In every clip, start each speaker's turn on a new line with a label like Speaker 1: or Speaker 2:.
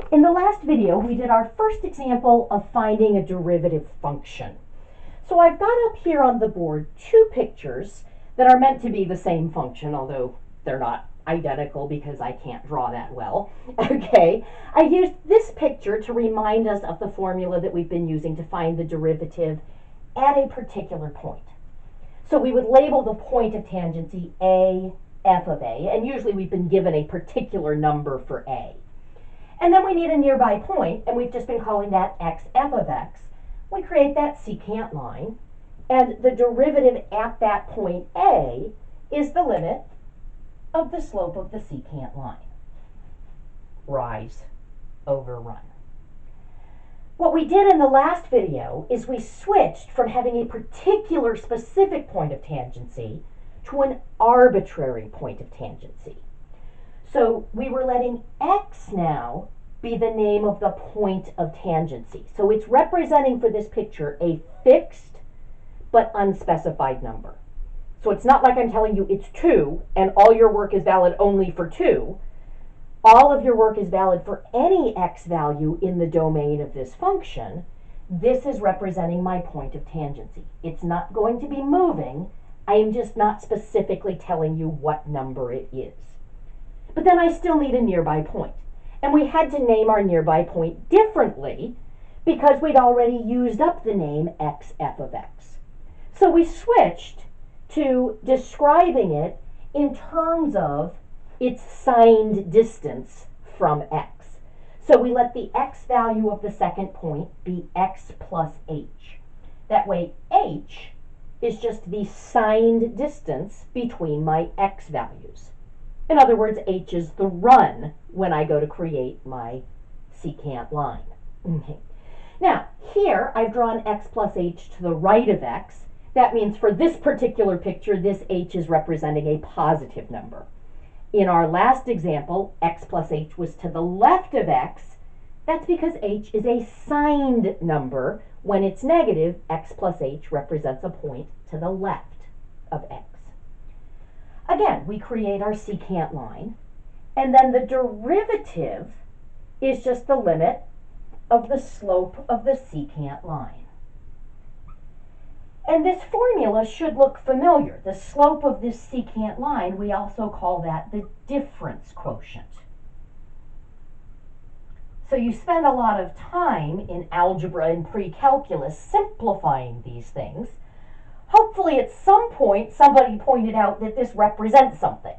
Speaker 1: In the last video, we did our first example of finding a derivative function. So I've got up here on the board two pictures that are meant to be the same function, although they're not identical because I can't draw that well. Okay, I used this picture to remind us of the formula that we've been using to find the derivative at a particular point. So we would label the point of tangency a, f of a, and usually we've been given a particular number for a. And then we need a nearby point, and we've just been calling that x f of x. We create that secant line, and the derivative at that point a is the limit of the slope of the secant line. Rise over run. What we did in the last video is we switched from having a particular specific point of tangency to an arbitrary point of tangency. So we were letting x now be the name of the point of tangency. So it's representing for this picture a fixed but unspecified number. So it's not like I'm telling you it's 2 and all your work is valid only for 2. All of your work is valid for any x value in the domain of this function. This is representing my point of tangency. It's not going to be moving. I am just not specifically telling you what number it is. But then I still need a nearby point. And we had to name our nearby point differently because we'd already used up the name x f of x. So we switched to describing it in terms of its signed distance from x. So we let the x value of the second point be x plus h. That way h is just the signed distance between my x values. In other words, h is the run when I go to create my secant line. Okay. Now, here I've drawn x plus h to the right of x. That means for this particular picture, this h is representing a positive number. In our last example, x plus h was to the left of x. That's because h is a signed number. When it's negative, x plus h represents a point to the left of x. Again, we create our secant line, and then the derivative is just the limit of the slope of the secant line. And this formula should look familiar. The slope of this secant line, we also call that the difference quotient. So you spend a lot of time in algebra and pre-calculus simplifying these things. Hopefully at some point somebody pointed out that this represents something.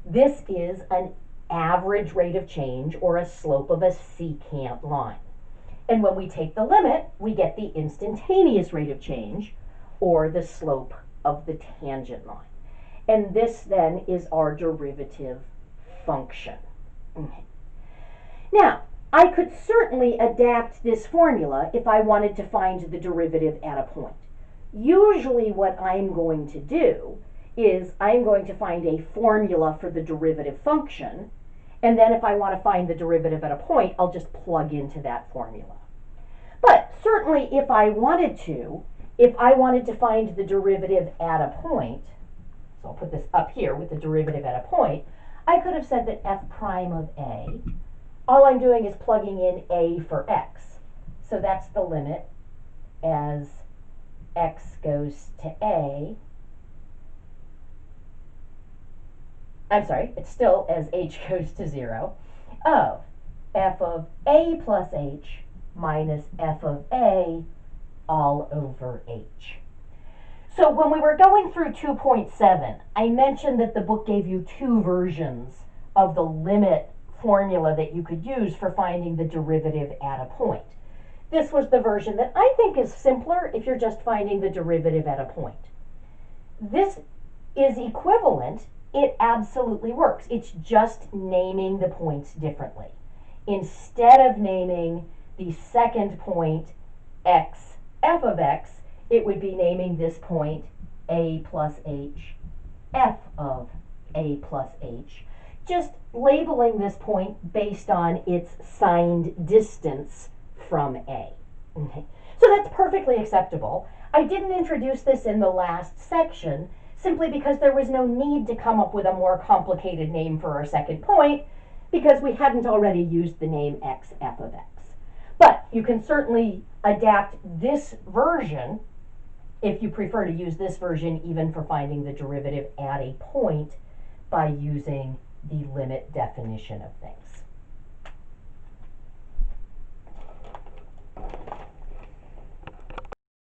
Speaker 1: This is an average rate of change or a slope of a secant line. And when we take the limit, we get the instantaneous rate of change or the slope of the tangent line. And this then is our derivative function. Okay. Now, I could certainly adapt this formula if I wanted to find the derivative at a point. Usually what I'm going to do is I'm going to find a formula for the derivative function, and then if I want to find the derivative at a point, I'll just plug into that formula. But certainly if I wanted to find the derivative at a point, so I'll put this up here with the derivative at a point, I could have said that f prime of a, all I'm doing is plugging in a for x. So that's the limit as x goes to a. I'm sorry, it's still as h goes to 0 of f of a plus h minus f of a all over h. So when we were going through 2.7, I mentioned that the book gave you two versions of the limit formula that you could use for finding the derivative at a point. This was the version that I think is simpler if you're just finding the derivative at a point. This is equivalent. It absolutely works. It's just naming the points differently. Instead of naming the second point x f of x, it would be naming this point a plus h f of a plus h. Just labeling this point based on its signed distance from a. Okay. So that's perfectly acceptable. I didn't introduce this in the last section simply because there was no need to come up with a more complicated name for our second point, because we hadn't already used the name x f of x. But you can certainly adapt this version if you prefer to use this version even for finding the derivative at a point by using the limit definition of things.